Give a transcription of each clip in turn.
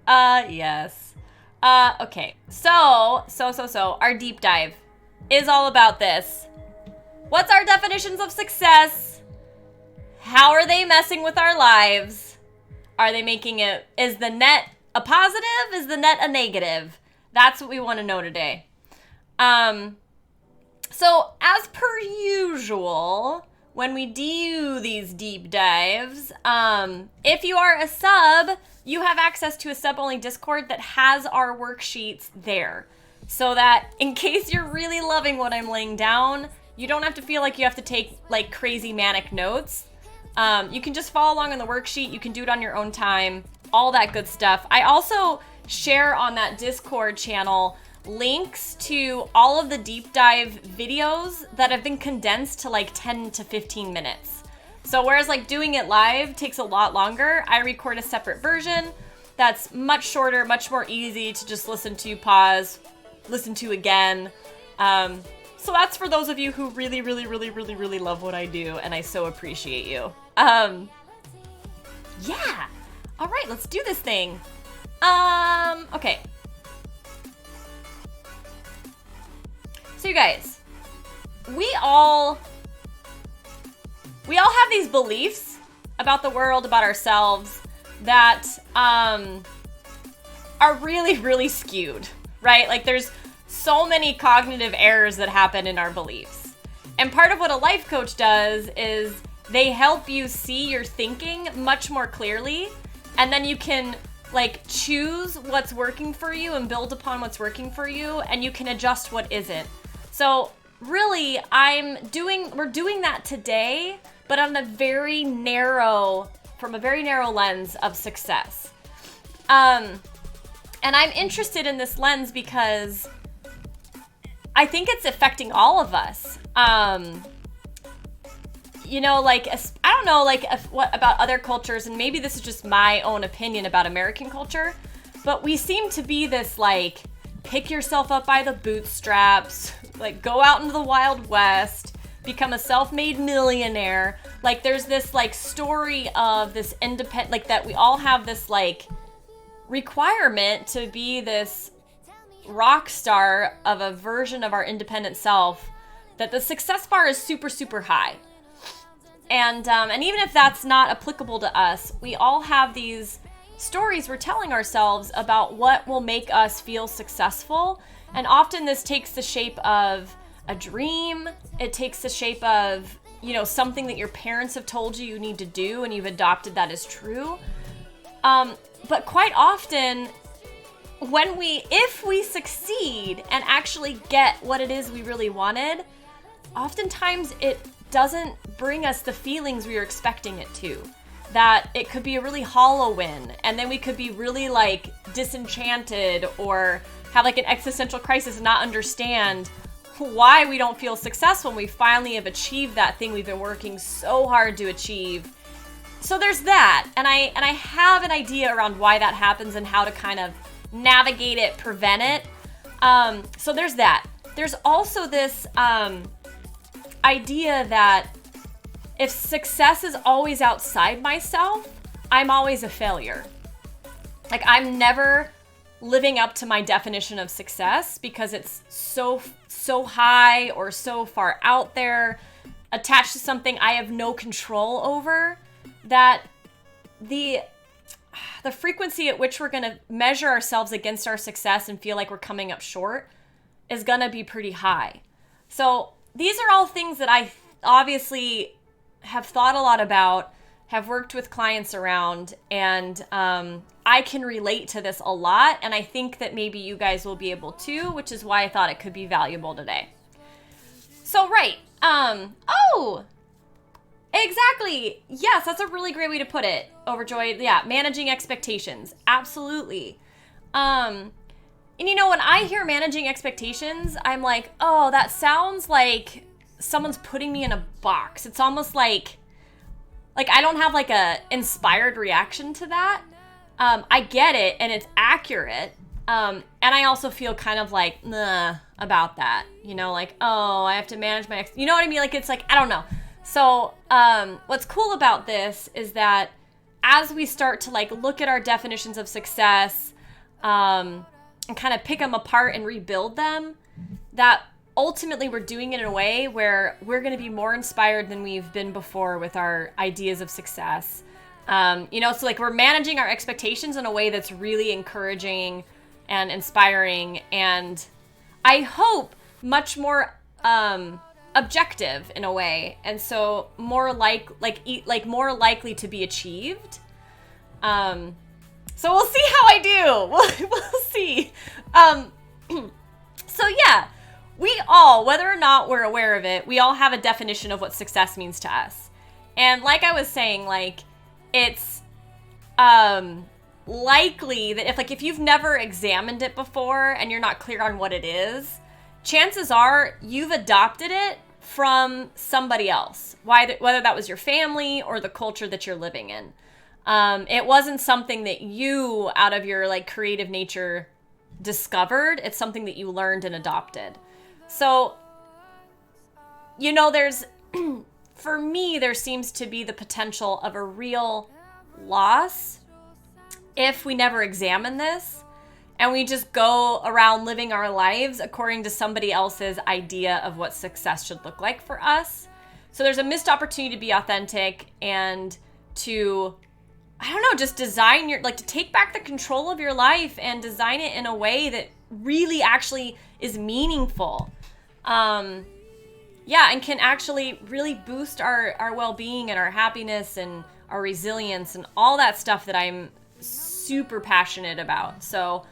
Yes. Okay. So, our deep dive is all about this. What's our definitions of success? How are they messing with our lives? Are they making it, is the net a positive? Is the net a negative? That's what we want to know today. So as per usual, when we do these deep dives, if you are a sub, you have access to a sub-only Discord that has our worksheets there. So that in case you're really loving what I'm laying down, you don't have to feel like you have to take like crazy manic notes. You can just follow along on the worksheet. You can do it on your own time, all that good stuff. I also share on that Discord channel links to all of the deep dive videos that have been condensed to like 10 to 15 minutes. So whereas like doing it live takes a lot longer, I record a separate version that's much shorter, much more easy to just listen to, pause, listen to again. So that's for those of you who really, really, really, really, really love what I do, and I so appreciate you. Yeah. All right, let's do this thing. Okay. So you guys, we all have these beliefs about the world, about ourselves, that are really, really skewed, right? Like there's so many cognitive errors that happen in our beliefs. And part of what a life coach does is they help you see your thinking much more clearly, and then you can like choose what's working for you and build upon what's working for you, and you can adjust what isn't. So really, we're doing that today, but on from a very narrow lens of success. And I'm interested in this lens because I think it's affecting all of us. Like, I don't know, like, what about other cultures, and maybe this is just my own opinion about American culture, but we seem to be this, like, pick yourself up by the bootstraps, like, go out into the Wild West, become a self-made millionaire. Like, there's this, like, story of this independent, like, that we all have this, like, requirement to be this rock star of a version of our independent self, that the success bar is super, super high. And even if that's not applicable to us, we all have these stories we're telling ourselves about what will make us feel successful. And often this takes the shape of a dream. It takes the shape of, something that your parents have told you need to do and you've adopted that as true. But quite often, if we succeed and actually get what it is we really wanted, oftentimes it doesn't bring us the feelings we were expecting it to. That it could be a really hollow win, and then we could be really like disenchanted or have like an existential crisis and not understand why we don't feel successful when we finally have achieved that thing we've been working so hard to achieve. So there's that, and I have an idea around why that happens and how to kind of navigate it, prevent it. So there's that. There's also this idea that if success is always outside myself, I'm always a failure. Like, I'm never living up to my definition of success because it's so high or so far out there, attached to something I have no control over, that the frequency at which we're going to measure ourselves against our success and feel like we're coming up short is going to be pretty high. So these are all things that I obviously have thought a lot about, have worked with clients around, and I can relate to this a lot, and I think that maybe you guys will be able to, which is why I thought it could be valuable today. So, right. Exactly. Yes, that's a really great way to put it, Overjoyed. Yeah, managing expectations. Absolutely. And when I hear managing expectations, I'm like, oh, that sounds like someone's putting me in a box. It's almost like I don't have like a inspired reaction to that. I get it, and it's accurate. And I also feel kind of like, nah, about that. Like, oh, I have to manage my you know what I mean? Like, it's like, I don't know. So, what's cool about this is that as we start to like look at our definitions of success, and kind of pick them apart and rebuild them, that ultimately we're doing it in a way where we're going to be more inspired than we've been before with our ideas of success. So like we're managing our expectations in a way that's really encouraging and inspiring, and I hope much more objective in a way, and so more more likely to be achieved. So we'll see how I do. We'll see. So yeah, we all, whether or not we're aware of it, we all have a definition of what success means to us. And like I was saying, like it's likely that if you've never examined it before and you're not clear on what it is, chances are you've adopted it from somebody else, whether that was your family or the culture that you're living in. It wasn't something that you, out of your like creative nature, discovered. It's something that you learned and adopted. So, there's, for me, there seems to be the potential of a real loss if we never examine this and we just go around living our lives according to somebody else's idea of what success should look like for us. So there's a missed opportunity to be authentic and to, just design to take back the control of your life and design it in a way that really actually is meaningful. And can actually really boost our well-being and our happiness and our resilience and all that stuff that I'm super passionate about. So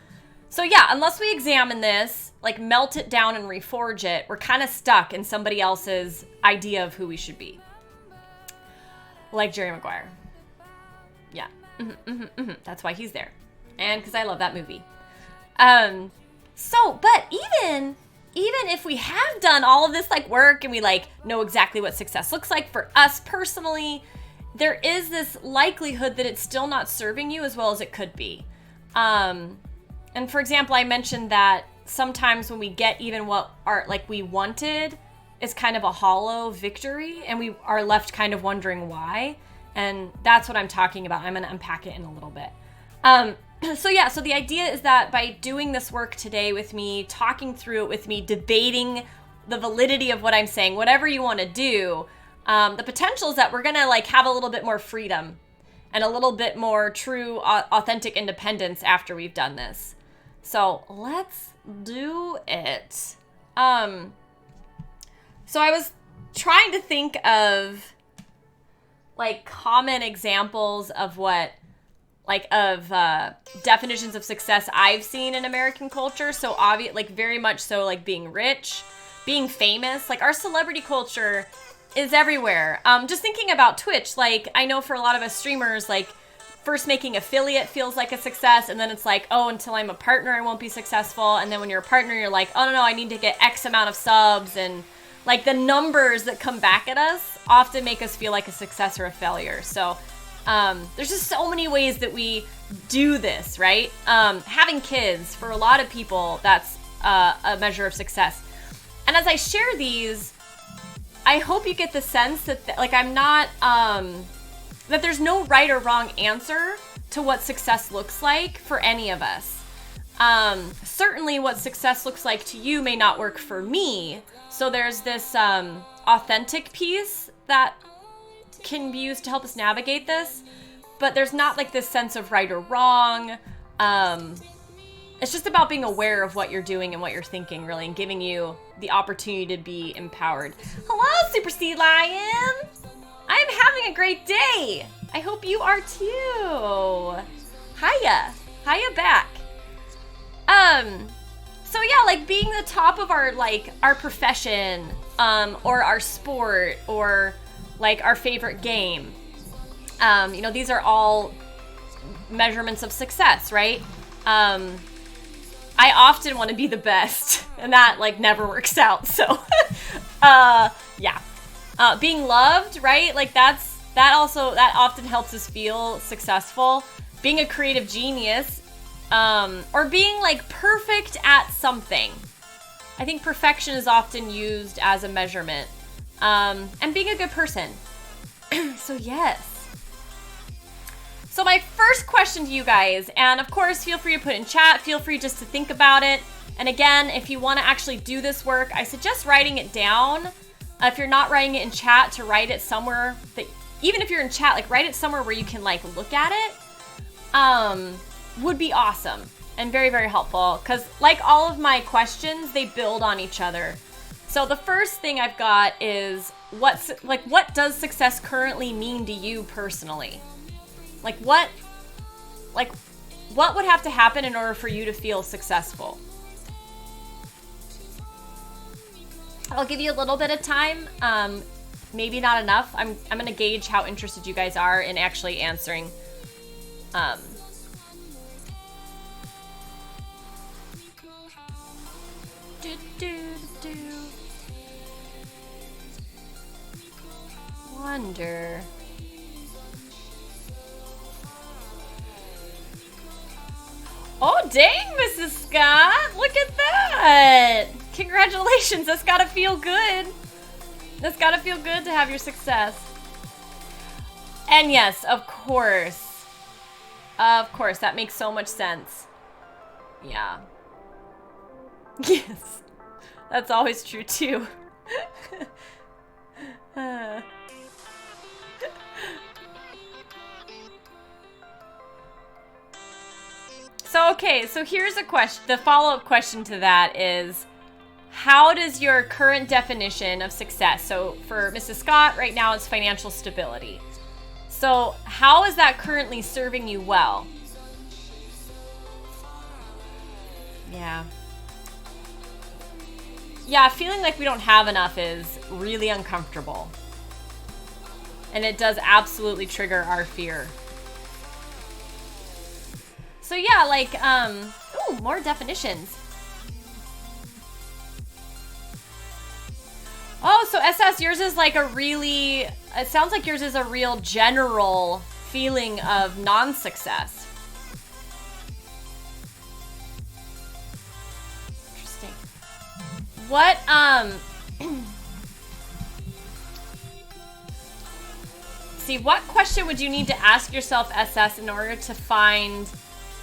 yeah, unless we examine this, like melt it down and reforge it, we're kind of stuck in somebody else's idea of who we should be. Like Jerry Maguire. Yeah. That's why he's there. And because I love that movie. But even if we have done all of this like work and we like know exactly what success looks like for us personally, there is this likelihood that it's still not serving you as well as it could be. And for example, I mentioned that sometimes when we get even what we wanted, it's kind of a hollow victory and we are left kind of wondering why. And that's what I'm talking about. I'm going to unpack it in a little bit. So the idea is that by doing this work today with me, talking through it with me, debating the validity of what I'm saying, whatever you want to do, the potential is that we're going to like have a little bit more freedom and a little bit more true, authentic independence after we've done this. So let's do it. So I was trying to think of like common examples of definitions of success I've seen in American culture. So obvious, like very much so, like being rich, being famous, like our celebrity culture is everywhere. Just thinking about Twitch, like I know for a lot of us streamers, like first making affiliate feels like a success, and then it's like, oh, until I'm a partner, I won't be successful. And then when you're a partner, you're like, oh no, I need to get X amount of subs, and like the numbers that come back at us often make us feel like a success or a failure. So there's just so many ways that we do this, right? Having kids, for a lot of people, that's a measure of success. And as I share these, I hope you get the sense that I'm not, that there's no right or wrong answer to what success looks like for any of us. Certainly what success looks like to you may not work for me. So there's this authentic piece that can be used to help us navigate this, but there's not like this sense of right or wrong. It's just about being aware of what you're doing and what you're thinking, really, and giving you the opportunity to be empowered. Hello, Super Sea Lion! I'm having a great day! I hope you are too! Hiya! Hiya back! So yeah, like being the top of our profession, or our sport, or like our favorite game. These are all measurements of success, right? I often want to be the best, and that like never works out. So, yeah. Being loved, right? Like that often helps us feel successful. Being a creative genius, or being like perfect at something. I think perfection is often used as a measurement. And being a good person. So yes. So my first question to you guys, and of course, feel free to put in chat, feel free just to think about it. And again, if you want to actually do this work, I suggest writing it down. If you're not writing it in chat, to write it somewhere that, even if you're in chat, like write it somewhere where you can like look at it, would be awesome and very, very helpful. Because like all of my questions, they build on each other. So the first thing I've got is what does success currently mean to you personally? What would have to happen in order for you to feel successful? I'll give you a little bit of time, maybe not enough. I'm gonna gauge how interested you guys are in actually answering. Wonder. Oh, dang, Mrs. Scott. Look at that. Congratulations. That's got to feel good. That's got to feel good to have your success. And yes, of course. Of course. That makes so much sense. Yeah. Yes. That's always true, too. So, okay, so here's a question. The follow-up question to that is, how does your current definition of success, so for Mrs. Scott, right now it's financial stability. So, how is that currently serving you well? Yeah. Yeah, feeling like we don't have enough is really uncomfortable. And it does absolutely trigger our fear. So yeah, like, ooh, more definitions. Oh, so SS, yours is like a really, it sounds like yours is a real general feeling of non-success. Interesting. What, see, what question would you need to ask yourself, SS, in order to find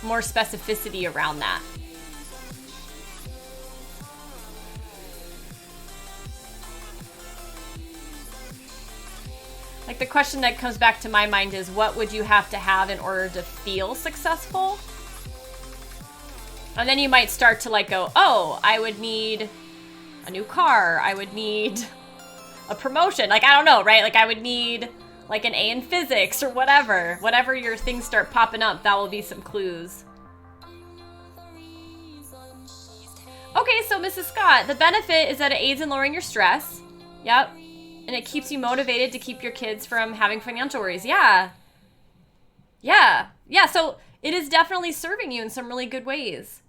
more specificity around that? Like, the question that comes back to my mind is, what would you have to have in order to feel successful? And then you might start to like go, oh, I would need a new car. I would need a promotion. Like, I don't know, right? Like, I would need like an A in physics or whatever. Whatever your things start popping up, that will be some clues. Okay, so Mrs. Scott, the benefit is that it aids in lowering your stress. Yep. And it keeps you motivated to keep your kids from having financial worries. Yeah. Yeah. Yeah, so it is definitely serving you in some really good ways.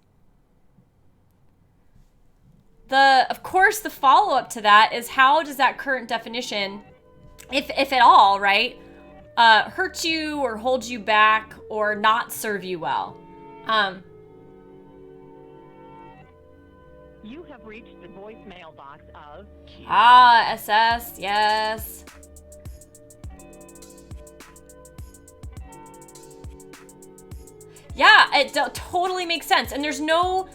Of course, the follow-up to that is, how does that current definition, if at all, right, hurt you or hold you back or not serve you well? You have reached the voicemail box of... SS, yes. Yeah, it totally makes sense. And there's no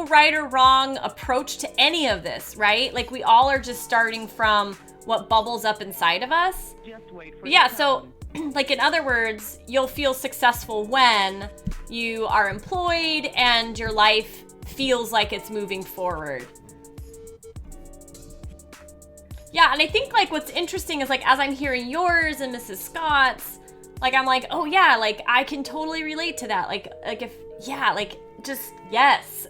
right or wrong approach to any of this, right? Like, we all are just starting from what bubbles up inside of us. Just wait for Yeah, so, like, in other words, you'll feel successful when you are employed and your life feels like it's moving forward. Yeah, and I think, like, what's interesting is, like, as I'm hearing yours and Mrs. Scott's, like, I'm like, oh yeah, like, I can totally relate to that. Like if, yeah, like, just, yes.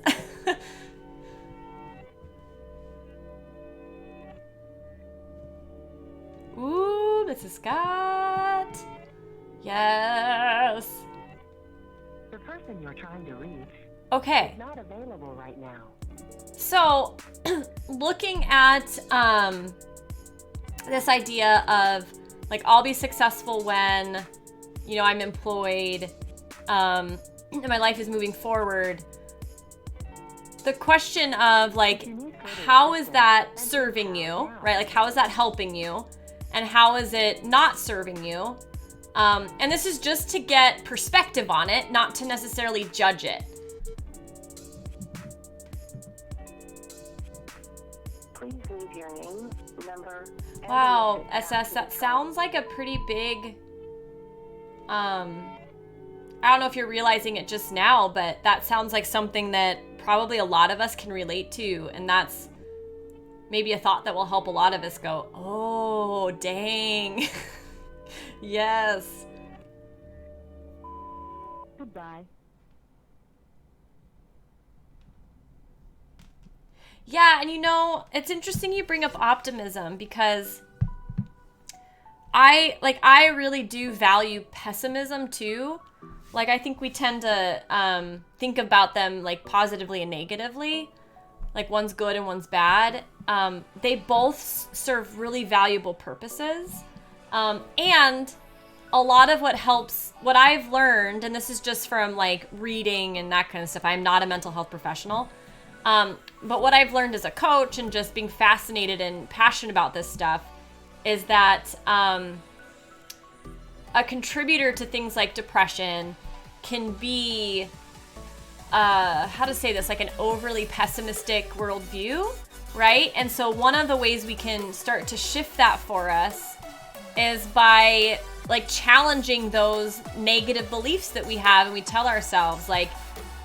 Ooh, Mrs. Scott. Yes. The person you're trying to reach Okay. is not available right now. So, looking at this idea of, like, I'll be successful when, you know, I'm employed, and my life is moving forward. The question of, like, how is that serving you, right? Like, how is that helping you? And how is it not serving you? And this is just to get perspective on it, not to necessarily judge it. Please leave your name, number, and Wow, the message SS, that after the sounds like a pretty big, I don't know if you're realizing it just now, but that sounds like something that probably a lot of us can relate to, and that's maybe a thought that will help a lot of us go, oh, dang. Yes. Goodbye. Yeah, and you know, it's interesting you bring up optimism because I really do value pessimism too. Like, I think we tend to think about them like positively and negatively. Like, one's good and one's bad. They both serve really valuable purposes. And a lot of what I've learned, and this is just from like reading and that kind of stuff. I'm not a mental health professional. But what I've learned as a coach and just being fascinated and passionate about this stuff is that a contributor to things like depression can be, how to say this, like an overly pessimistic worldview, right? And so one of the ways we can start to shift that for us is by like challenging those negative beliefs that we have, and we tell ourselves like,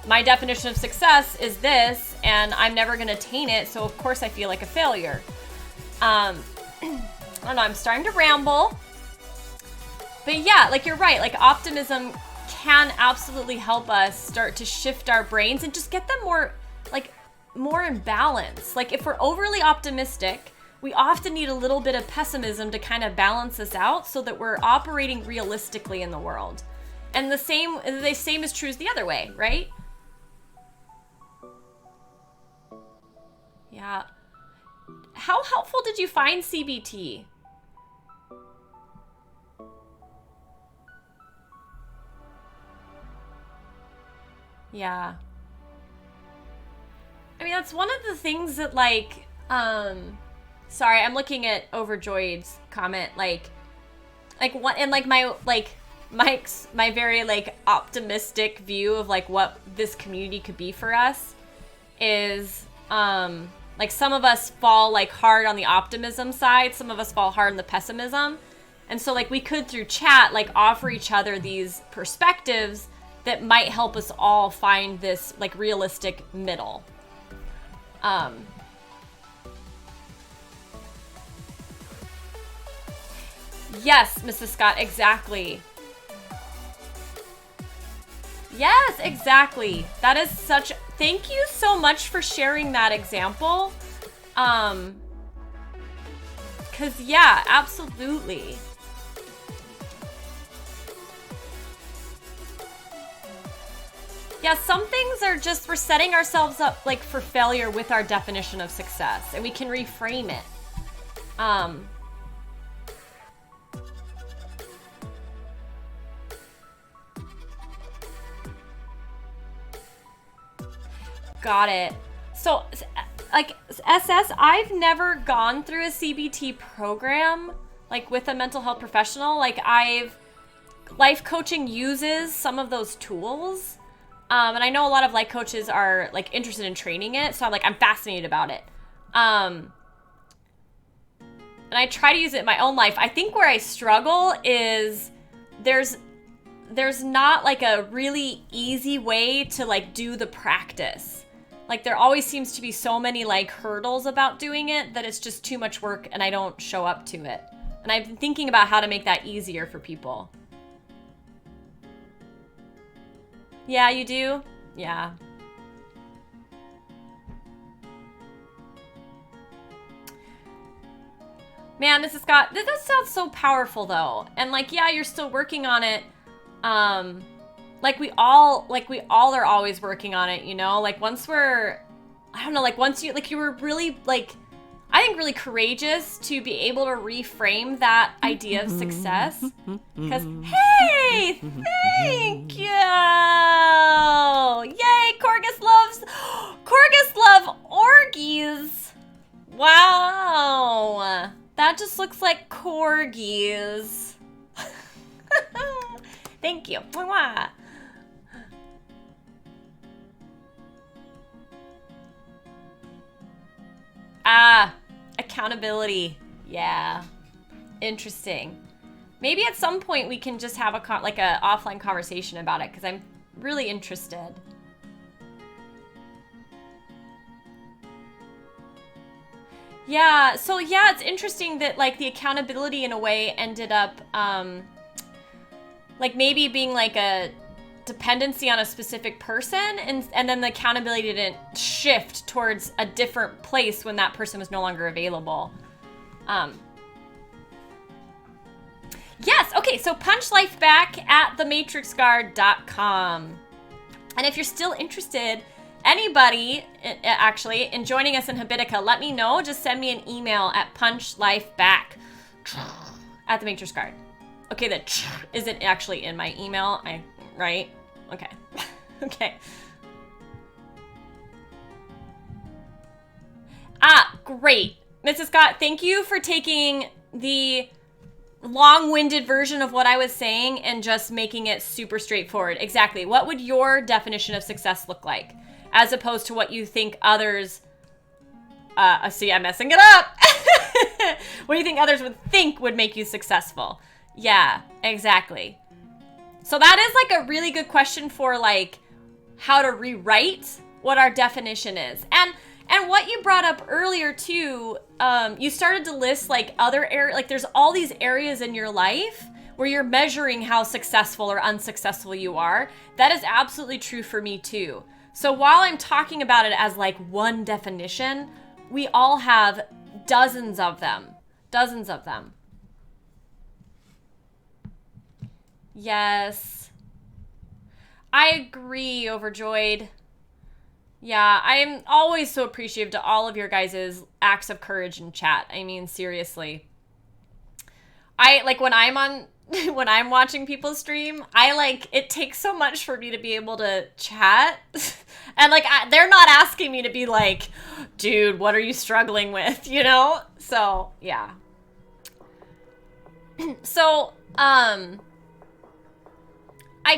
my definition of success is this, and I'm never going to attain it, so of course I feel like a failure. I don't know, I'm starting to ramble. But yeah, like you're right, like optimism can absolutely help us start to shift our brains and just get them more in balance. Like if we're overly optimistic, we often need a little bit of pessimism to kind of balance us out so that we're operating realistically in the world. And the same is true as the other way, right? Yeah. How helpful did you find CBT? Yeah. I mean, that's one of the things that like, sorry, I'm looking at Overjoyed's comment, like what, and like my very like optimistic view of like what this community could be for us is, like some of us fall like hard on the optimism side, some of us fall hard on the pessimism. And so like we could through chat like offer each other these perspectives that might help us all find this like realistic middle. Yes, Mrs. Scott, exactly. Yes, exactly. That is such, thank you so much for sharing that example. 'Cause yeah, absolutely. Yeah, some things are just, we're setting ourselves up like for failure with our definition of success, and we can reframe it. Got it. So, like, SS, I've never gone through a CBT program, like, with a mental health professional. Like, life coaching uses some of those tools. And I know a lot of life coaches are, like, interested in training it, so I'm fascinated about it. And I try to use it in my own life. I think where I struggle is there's not, like, a really easy way to, like, do the practice. Like, there always seems to be so many, like, hurdles about doing it that it's just too much work and I don't show up to it. And I've been thinking about how to make that easier for people. Yeah, you do? Yeah. Man, Mrs. Scott, this sounds so powerful, though. And, like, yeah, you're still working on it. Like we all are always working on it, you know? Like once we're, I don't know, like once you were really like, I think really courageous to be able to reframe that idea of success. Because, hey, thank you! Yay, Corgus love orgies! Wow, that just looks like corgis. Thank you. Mwah. Accountability. Yeah. Interesting. Maybe at some point we can just have a offline conversation about it, because I'm really interested. Yeah, so yeah, it's interesting that like the accountability in a way ended up like maybe being like a dependency on a specific person, and then the accountability didn't shift towards a different place when that person was no longer available. Yes, okay, so Punch Life Back at thematrixguard.com. And if you're still interested, anybody actually in joining us in Habitica, let me know. Just send me an email at punchlifeback at thematrixguard. Okay, the isn't actually in my email, right? Okay. Okay. Great. Mrs. Scott, thank you for taking the long-winded version of what I was saying and just making it super straightforward. Exactly. What would your definition of success look like, as opposed to what you think others... see, I'm messing it up. What do you think others would think would make you successful? Yeah, exactly. So that is like a really good question for like how to rewrite what our definition is. And what you brought up earlier too, you started to list like other areas, like there's all these areas in your life where you're measuring how successful or unsuccessful you are. That is absolutely true for me too. So while I'm talking about it as like one definition, we all have dozens of them. Dozens of them. Yes. I agree, Overjoyed. Yeah, I'm always so appreciative to all of your guys' acts of courage in chat. I mean, seriously. I, like, when I'm watching people stream, it takes so much for me to be able to chat. And, like, they're not asking me to be like, dude, what are you struggling with, you know? So, yeah. So, I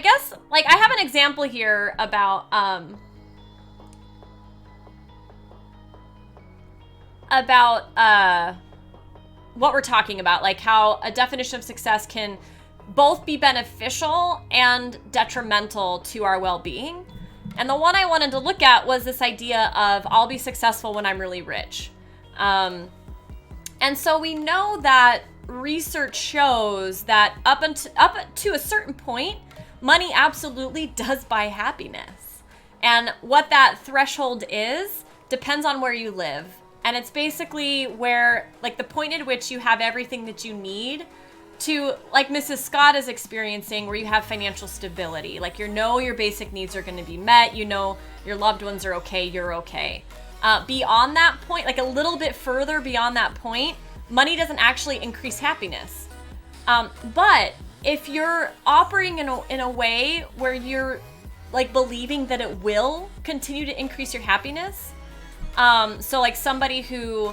guess, like, I have an example here about what we're talking about, like how a definition of success can both be beneficial and detrimental to our well-being. And the one I wanted to look at was this idea of I'll be successful when I'm really rich. And so we know that research shows that up to a certain point, money absolutely does buy happiness. And what that threshold is depends on where you live. And it's basically where, like, the point at which you have everything that you need to, like Mrs. Scott is experiencing, where you have financial stability. Like, you know your basic needs are going to be met. You know your loved ones are okay. You're okay. Beyond that point, like a little bit further beyond that point, money doesn't actually increase happiness. But if you're operating in a way where you're, like, believing that it will continue to increase your happiness, so like somebody who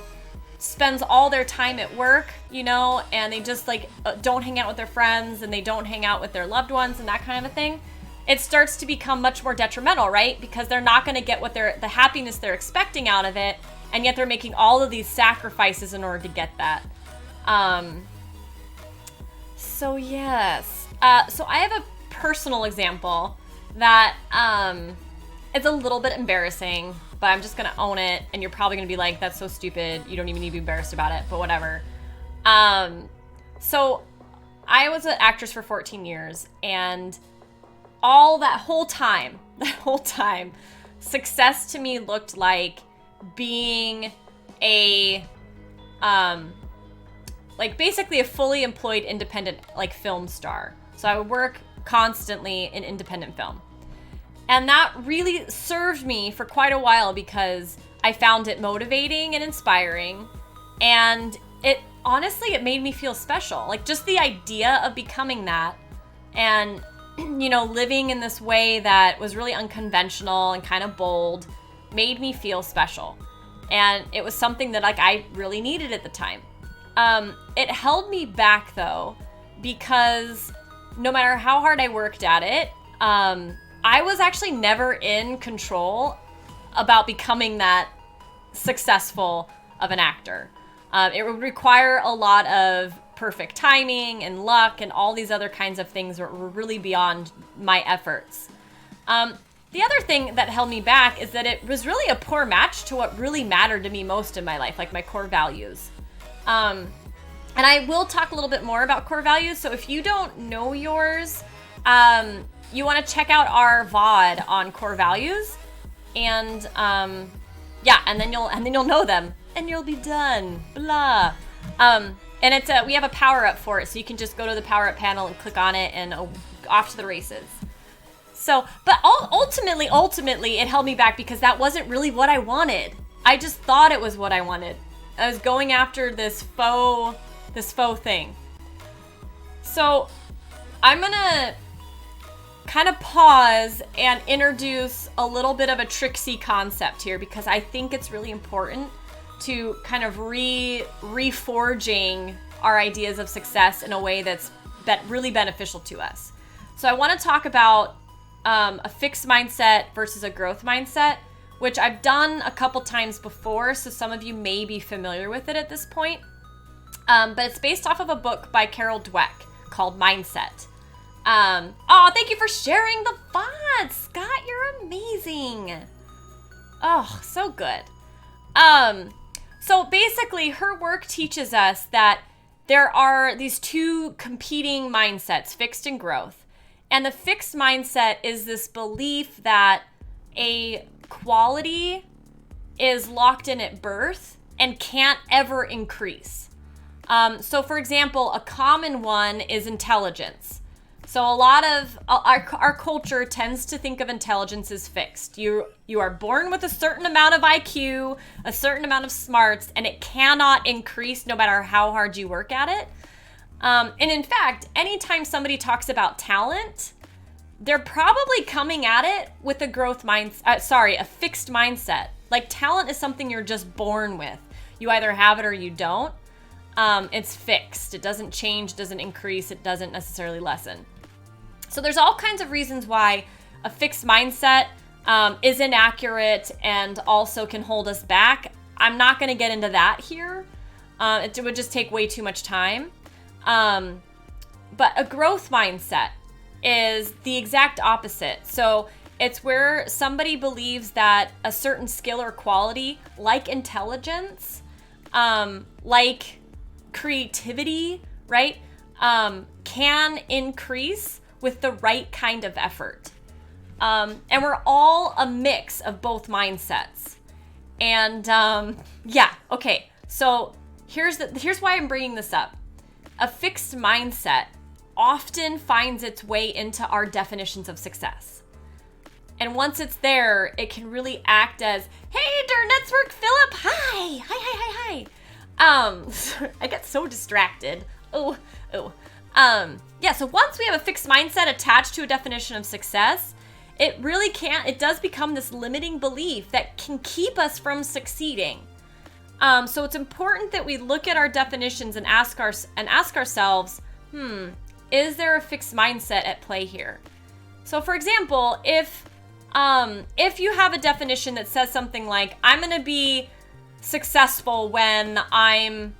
spends all their time at work, you know, and they just like don't hang out with their friends and they don't hang out with their loved ones and that kind of a thing, it starts to become much more detrimental, right? Because they're not going to get the happiness they're expecting out of it, and yet they're making all of these sacrifices in order to get that. So yes. So I have a personal example that it's a little bit embarrassing, but I'm just going to own it, and you're probably going to be like, that's so stupid, you don't even need to be embarrassed about it, but whatever. So I was an actress for 14 years, and all that whole time, success to me looked like being a, like basically a fully employed independent, like, film star. So I would work constantly in independent film. And that really served me for quite a while because I found it motivating and inspiring. And it made me feel special. Like, just the idea of becoming that and, you know, living in this way that was really unconventional and kind of bold made me feel special. And it was something that, like, I really needed at the time. It held me back, though, because no matter how hard I worked at it, I was actually never in control about becoming that successful of an actor. It would require a lot of perfect timing and luck and all these other kinds of things that were really beyond my efforts. The other thing that held me back is that it was really a poor match to what really mattered to me most in my life, like my core values. And I will talk a little bit more about core values. So if you don't know yours, you want to check out our VOD on core values, and and then you'll know them, and you'll be done. Blah. And it's we have a power up for it, so you can just go to the power up panel and click on it, and off to the races. So, but ultimately, it held me back because that wasn't really what I wanted. I just thought it was what I wanted. I was going after this faux thing. So, I'm gonna kind of pause and introduce a little bit of a Trixie concept here, because I think it's really important to kind of reforging our ideas of success in a way that's really beneficial to us. So I want to talk about a fixed mindset versus a growth mindset, which I've done a couple times before, so some of you may be familiar with it at this point. But it's based off of a book by Carol Dweck called Mindset. Thank you for sharing the VOD, Scott. You're amazing. Oh, so good. So basically, her work teaches us that there are these two competing mindsets, fixed and growth. And the fixed mindset is this belief that a quality is locked in at birth and can't ever increase. So for example, a common one is intelligence. So a lot of our culture tends to think of intelligence as fixed. You are born with a certain amount of IQ, a certain amount of smarts, and it cannot increase no matter how hard you work at it. And in fact, anytime somebody talks about talent, they're probably coming at it with a a fixed mindset. Like, talent is something you're just born with. You either have it or you don't. It's fixed. It doesn't change, doesn't increase, it doesn't necessarily lessen. So there's all kinds of reasons why a fixed mindset is inaccurate and also can hold us back. I'm not going to get into that here. It would just take way too much time. But a growth mindset is the exact opposite. So it's where somebody believes that a certain skill or quality, like intelligence, like creativity, right, can increase with the right kind of effort. And we're all a mix of both mindsets. And okay. So here's why I'm bringing this up. A fixed mindset often finds its way into our definitions of success. And once it's there, it can really act as, hey, Network Philip, hi. I get so distracted. So once we have a fixed mindset attached to a definition of success, it does become this limiting belief that can keep us from succeeding. So it's important that we look at our definitions and ask ourselves, is there a fixed mindset at play here? So for example, if you have a definition that says something like, I'm going to be successful when I'm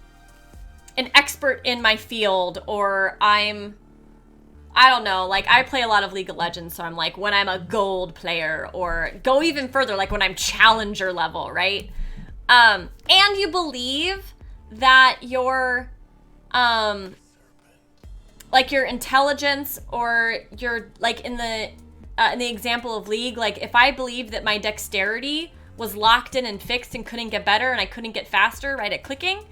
an expert in my field, or I don't know, like I play a lot of League of Legends, so I'm like, when I'm a gold player, or go even further, like when I'm challenger level, right? And you believe that your intelligence, or your, like in the example of League, like if I believed that my dexterity was locked in and fixed and couldn't get better and I couldn't get faster right at clicking,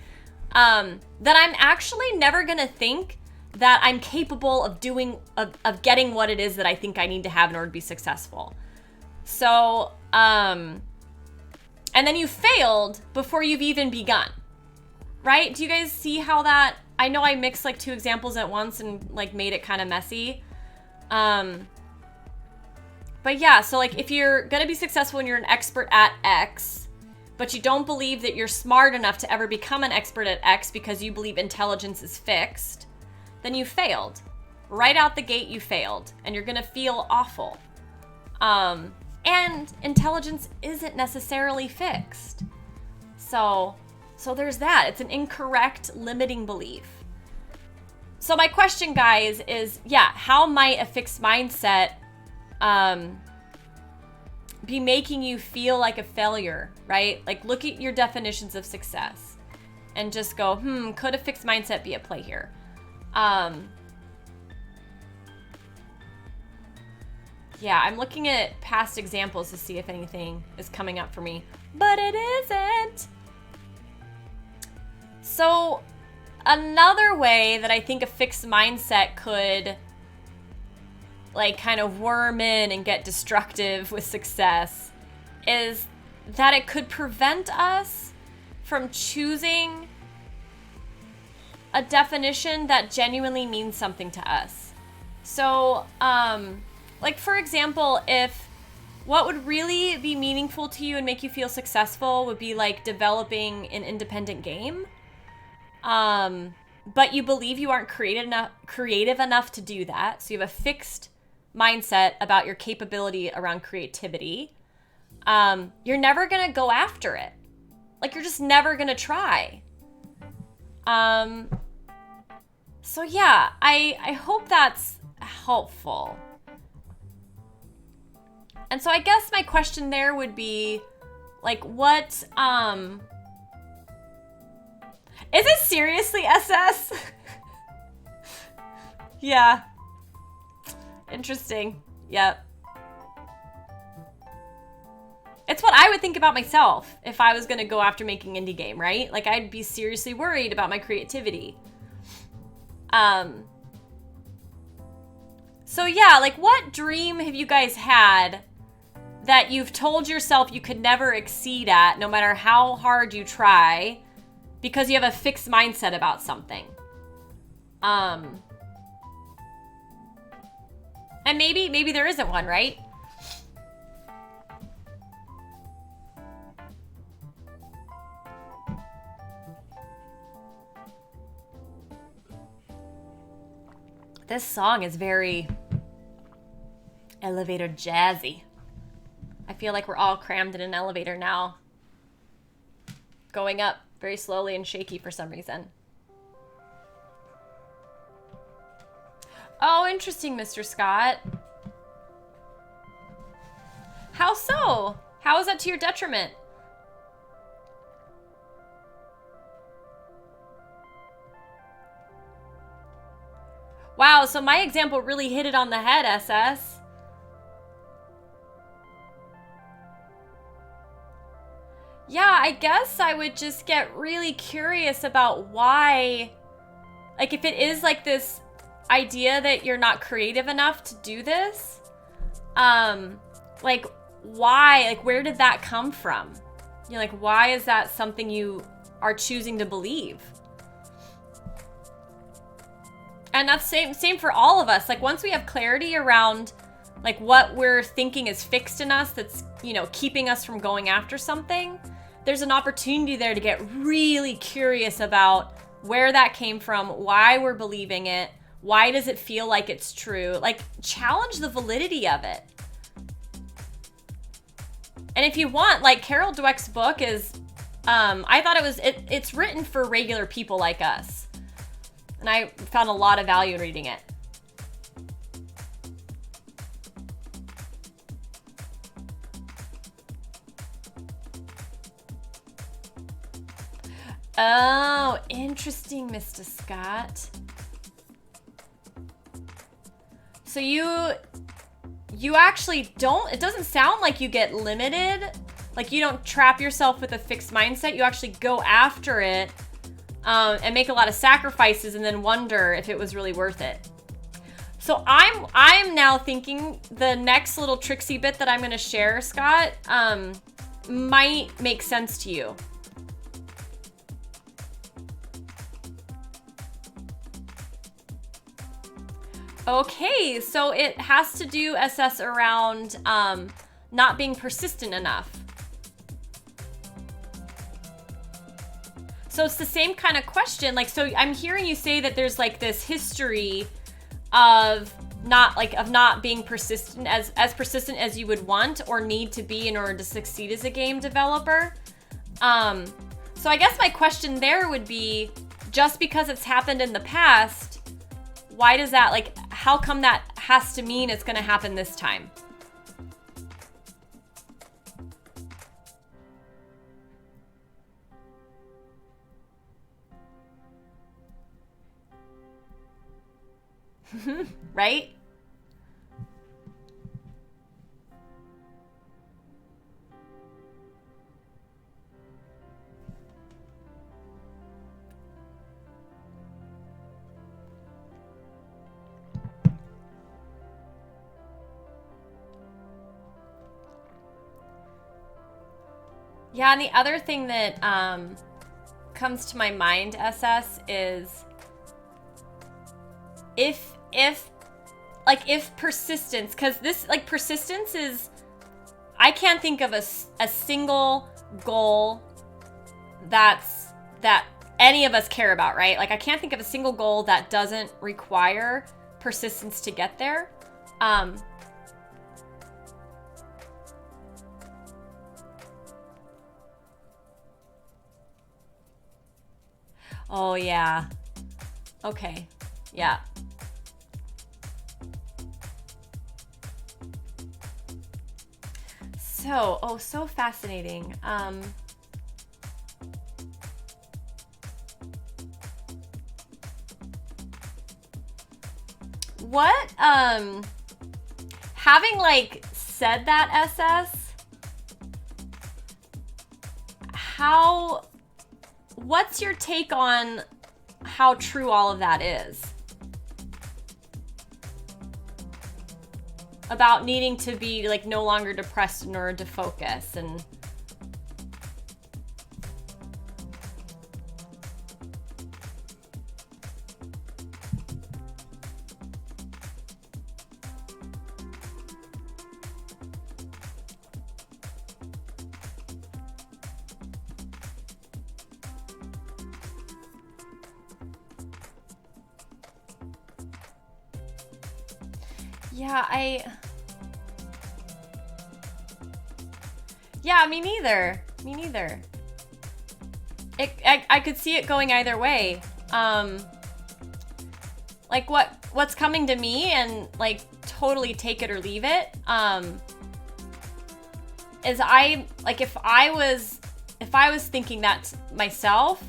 then I'm actually never gonna think that I'm capable of getting what it is that I think I need to have in order to be successful. So, and then you failed before you've even begun, right? Do you guys see how that, I know I mixed like two examples at once and like made it kind of messy. But yeah, so like if you're gonna be successful and you're an expert at X, but you don't believe that you're smart enough to ever become an expert at X because you believe intelligence is fixed, then you failed. right out the gate you failed and you're gonna feel awful. And intelligence isn't necessarily fixed. So there's that. It's an incorrect limiting belief. So my question, guys, is, how might a fixed mindset be making you feel like a failure, right? Like, look at your definitions of success and just go, could a fixed mindset be at play here? Yeah, I'm looking at past examples to see if anything is coming up for me, but it isn't. So another way that I think a fixed mindset could like kind of worm in and get destructive with success is that it could prevent us from choosing a definition that genuinely means something to us. So, like for example, if what would really be meaningful to you and make you feel successful would be like developing an independent game, but you believe you aren't creative enough to do that. So you have a fixed mindset about your capability around creativity. You're never gonna go after it. Like, you're just never gonna try. So yeah, I hope that's helpful. And so I guess my question there would be, like, what, is it seriously SS? Yeah. Interesting. Yep. It's what I would think about myself if I was going to go after making indie game, right? Like, I'd be seriously worried about my creativity. So yeah, like, what dream have you guys had that you've told yourself you could never exceed at, no matter how hard you try, because you have a fixed mindset about something? And maybe there isn't one, right? This song is very elevator jazzy. I feel like we're all crammed in an elevator now. Going up very slowly and shaky for some reason. Oh, interesting, Mr. Scott. How so? How is that to your detriment? Wow, so my example really hit it on the head, SS. Yeah, I guess I would just get really curious about why, like, if it is like this idea that you're not creative enough to do this, like, why, like, where did that come from? You know, like, why is that something you are choosing to believe? And that's same for all of us. Like, once we have clarity around, like, what we're thinking is fixed in us that's, you know, keeping us from going after something, there's an opportunity there to get really curious about where that came from, why we're believing it, why does it feel like it's true? Like, challenge the validity of it. And if you want, like, Carol Dweck's book is, I thought it's written for regular people like us. And I found a lot of value in reading it. Oh, interesting, Mr. Scott. So you actually don't, it doesn't sound like you get limited. Like, you don't trap yourself with a fixed mindset. You actually go after it and make a lot of sacrifices and then wonder if it was really worth it. So I'm now thinking the next little tricksy bit that I'm going to share, Scott, might make sense to you. Okay, so it has to do, SS, around not being persistent enough. So it's the same kind of question. Like, so I'm hearing you say that there's like this history of not being persistent as persistent as you would want or need to be in order to succeed as a game developer. So I guess my question there would be, just because it's happened in the past, why does that, like, how come that has to mean it's going to happen this time? Right? Yeah, and the other thing that comes to my mind, SS, is if persistence, because this, like, persistence is, I can't think of a single goal that any of us care about, right? Like, I can't think of a single goal that doesn't require persistence to get there. Oh, yeah. Okay. Yeah. So fascinating. What, having, like, said that, SS, what's your take on how true all of that is? About needing to be, like, no longer depressed in order to focus, and me neither. Me neither. I could see it going either way. Like, what's coming to me, and, like, totally take it or leave it, is if I was thinking that myself,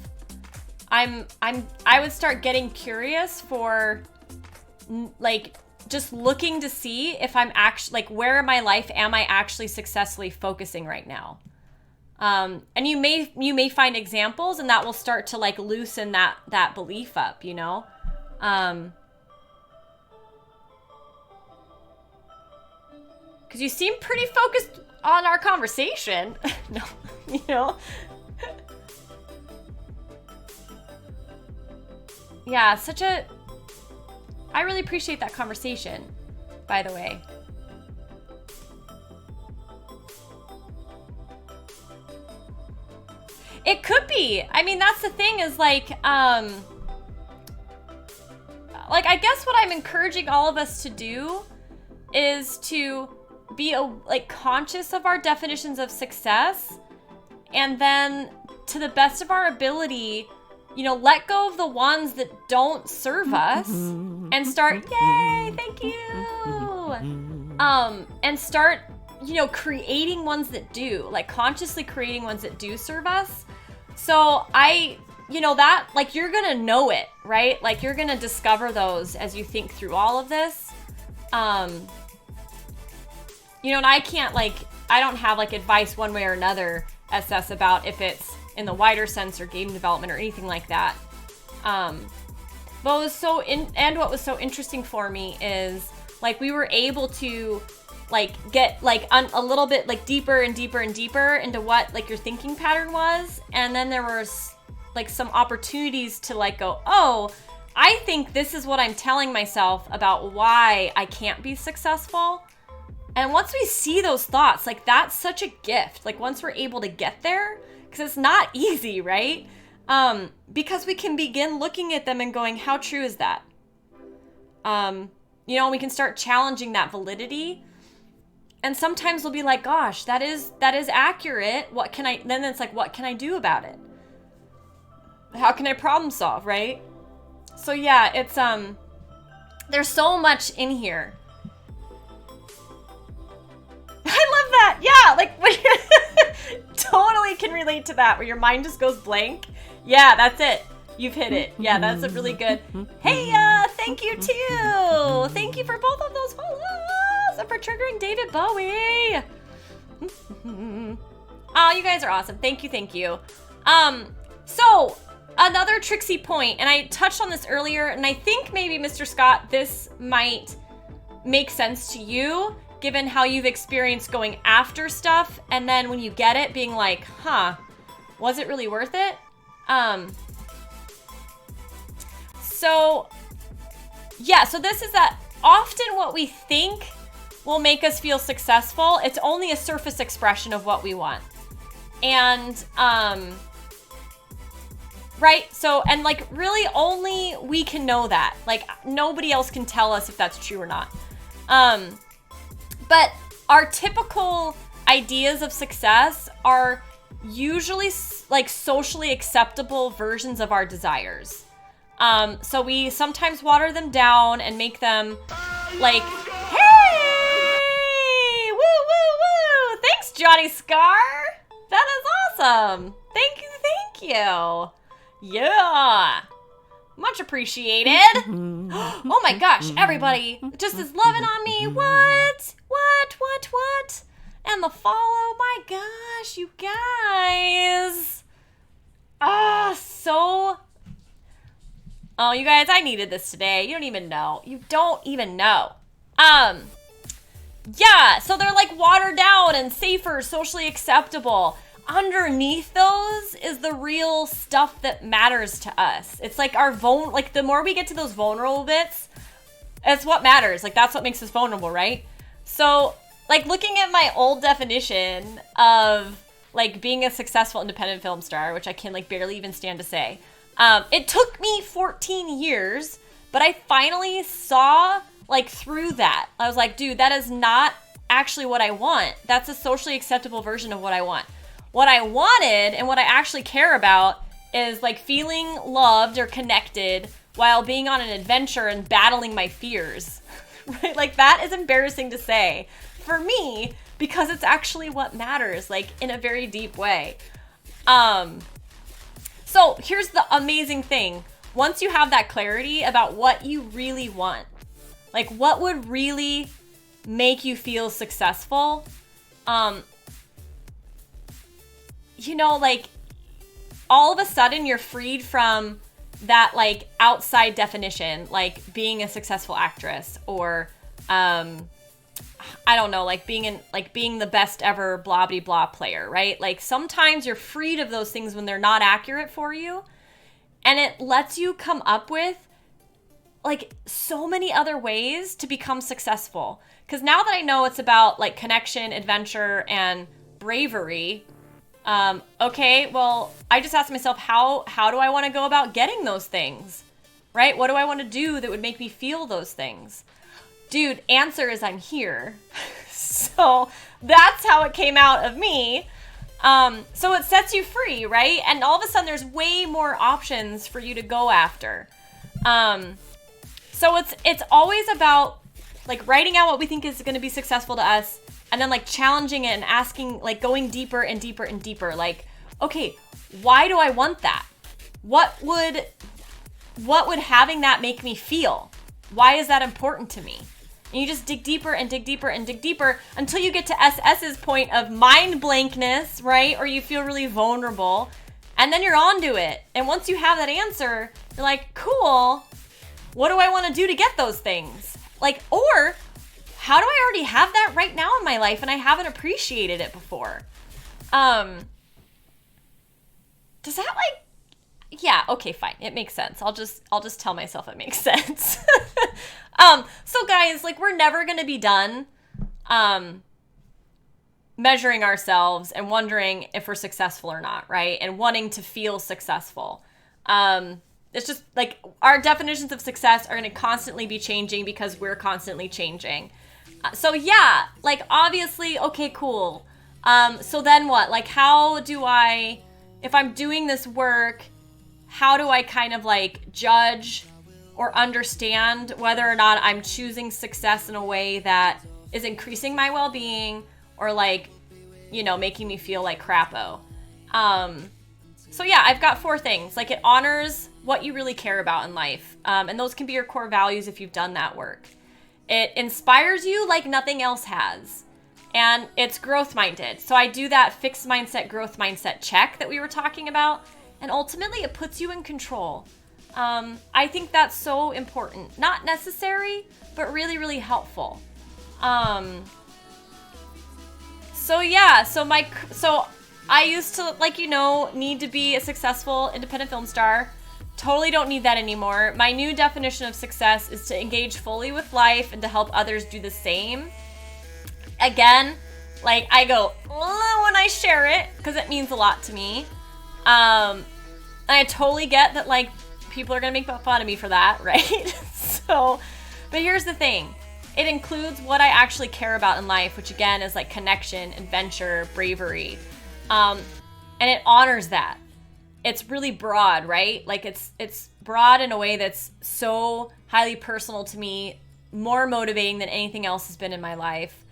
I would start getting curious for, like, just looking to see if I'm actually, like, where in my life am I actually successfully focusing right now? And you may find examples, and that will start to, like, loosen that belief up, you know? Because you seem pretty focused on our conversation. No, you know? Yeah, I really appreciate that conversation, by the way. It could be. I mean, that's the thing, is, like, I guess what I'm encouraging all of us to do is to be, like, conscious of our definitions of success, and then, to the best of our ability, you know, let go of the ones that don't serve us and start, yay, thank you, and start, you know, creating ones that do, like, consciously creating ones that do serve us. So you know, that, like, you're gonna know it, right? Like, you're gonna discover those as you think through all of this. You know, and I don't have, like, advice one way or another, SS, about if it's in the wider sense or game development or anything like that. But what was so interesting for me is, like, we were able to, like, get, like, a little bit, like, deeper and deeper and deeper into what, like, your thinking pattern was, and then there was, like, some opportunities to, like, go, oh, I think this is what I'm telling myself about why I can't be successful. And once we see those thoughts, like, that's such a gift. Like, once we're able to get there, because it's not easy, right? Because we can begin looking at them and going, how true is that? we can start challenging that validity. And sometimes we'll be like, gosh, that is accurate. Then it's like, what can I do about it? How can I problem solve, right? So yeah, it's, there's so much in here. I love that. Yeah, like when you totally can relate to that, where your mind just goes blank. Yeah, that's it. You've hit it. Yeah, that's a really good. Hey, thank you too. Thank you for both of those follows and for triggering David Bowie. Oh, you guys are awesome. Thank you. So another Trixie point, and I touched on this earlier, and I think maybe Mr. Scott, this might make sense to you, given how you've experienced going after stuff, and then when you get it, being like, was it really worth it? So this is that often what we think will make us feel successful, it's only a surface expression of what we want. And, right? So, and like really only we can know that. Like nobody else can tell us if that's true or not. But our typical ideas of success are usually like socially acceptable versions of our desires. So we sometimes water them down and make them like, hey, woo, woo, woo. Thanks, Johnny Scar. That is awesome. Thank you. Yeah. Much appreciated. Oh my gosh, everybody just is loving on me. What? And the follow, my gosh, you guys. Oh, you guys, I needed this today. You don't even know. Yeah, so they're like watered down and safer, socially acceptable. Underneath those is the real stuff that matters to us. It's like the more we get to those vulnerable bits, it's what matters. Like that's what makes us vulnerable, right? So like looking at my old definition of like being a successful independent film star, which I can like barely even stand to say. It took me 14 years, but I finally saw like through that. I was like, dude, that is not actually what I want. That's a socially acceptable version of what I want. What I wanted and what I actually care about is like feeling loved or connected while being on an adventure and battling my fears. Right? Like that is embarrassing to say for me because it's actually what matters, like in a very deep way. So here's the amazing thing. Once you have that clarity about what you really want, like what would really make you feel successful, like all of a sudden you're freed from that like outside definition, like being a successful actress or, I don't know, like being the best ever blah, blah, blah player, right? Like sometimes you're freed of those things when they're not accurate for you. And it lets you come up with like so many other ways to become successful. Because now that I know it's about like connection, adventure, and bravery, okay, well, I just asked myself, how do I want to go about getting those things, right? What do I want to do that would make me feel those things? Dude, answer is I'm here. So that's how it came out of me. So it sets you free, right? And all of a sudden there's way more options for you to go after. So it's always about like writing out what we think is going to be successful to us and then like challenging it and asking, like going deeper and deeper and deeper. Like, okay, why do I want that? What would having that make me feel? Why is that important to me? And you just dig deeper and dig deeper and dig deeper until you get to SS's point of mind blankness, right? Or you feel really vulnerable. And then you're onto it. And once you have that answer, you're like, cool, what do I want to do to get those things? Like, or how do I already have that right now in my life and I haven't appreciated it before? Does that like, yeah, okay, fine. It makes sense. I'll just tell myself it makes sense. So guys, like we're never going to be done, measuring ourselves and wondering if we're successful or not, right? And wanting to feel successful. it's just like our definitions of success are going to constantly be changing because we're constantly changing. So yeah, like obviously, okay, cool. So then what? Like, how do I, if I'm doing this work, how do I kind of like judge or understand whether or not I'm choosing success in a way that is increasing my well-being or like, you know, making me feel like crapo? So yeah, I've got 4 things. Like, it honors what you really care about in life. And those can be your core values if you've done that work. It inspires you like nothing else has. And it's growth minded. So I do that fixed mindset, growth mindset check that we were talking about. And ultimately it puts you in control. I think that's so important. Not necessary, but really, really helpful. So yeah, so I used to, like, you know, need to be a successful independent film star. Totally don't need that anymore. My new definition of success is to engage fully with life and to help others do the same. Again, like, I go when I share it because it means a lot to me. And I totally get that, like, people are gonna make fun of me for that, right? So, but here's the thing. It includes what I actually care about in life, which again is like connection, adventure, bravery. And it honors that. It's really broad, right? Like it's broad in a way that's so highly personal to me, more motivating than anything else has been in my life.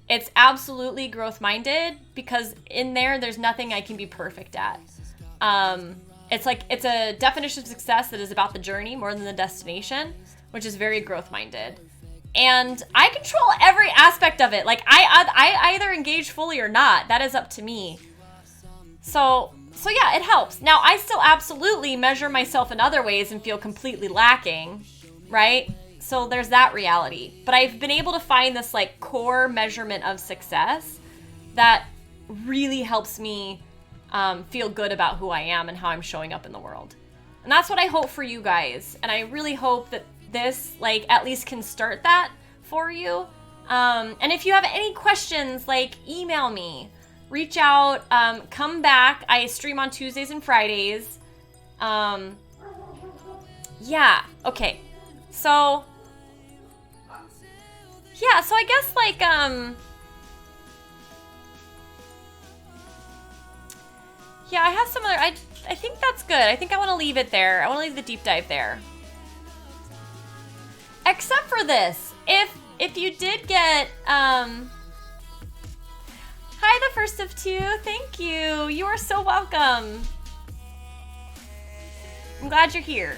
It's absolutely growth minded because in there's nothing I can be perfect at. It's like, it's a definition of success that is about the journey more than the destination, which is very growth minded. And I control every aspect of it. Like I either engage fully or not. That is up to me. So yeah, it helps. Now, I still absolutely measure myself in other ways and feel completely lacking, right? So there's that reality. But I've been able to find this like core measurement of success that really helps me feel good about who I am and how I'm showing up in the world. And that's what I hope for you guys. And I really hope that this like at least can start that for you. And if you have any questions, like, email me. Reach out, come back. I stream on Tuesdays and Fridays. Yeah, okay. So, yeah, so I guess, like, yeah, I have some other, I think that's good. I think I want to leave it there. I want to leave the deep dive there. Except for this. If you did get, hi, the first of 2. Thank you. You are so welcome. I'm glad you're here.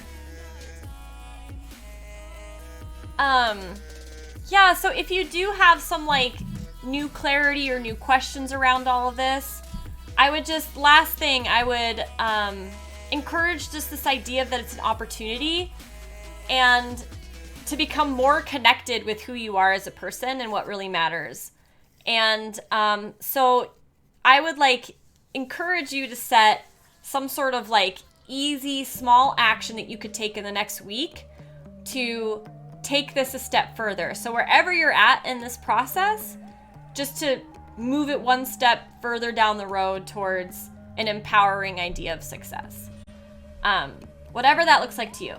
Yeah, so if you do have some like new clarity or new questions around all of this, I would just, last thing, I would encourage just this idea that it's an opportunity and to become more connected with who you are as a person and what really matters. And so I would like encourage you to set some sort of like easy small action that you could take in the next week to take this a step further. So wherever you're at in this process, just to move it one step further down the road towards an empowering idea of success. Whatever that looks like to you.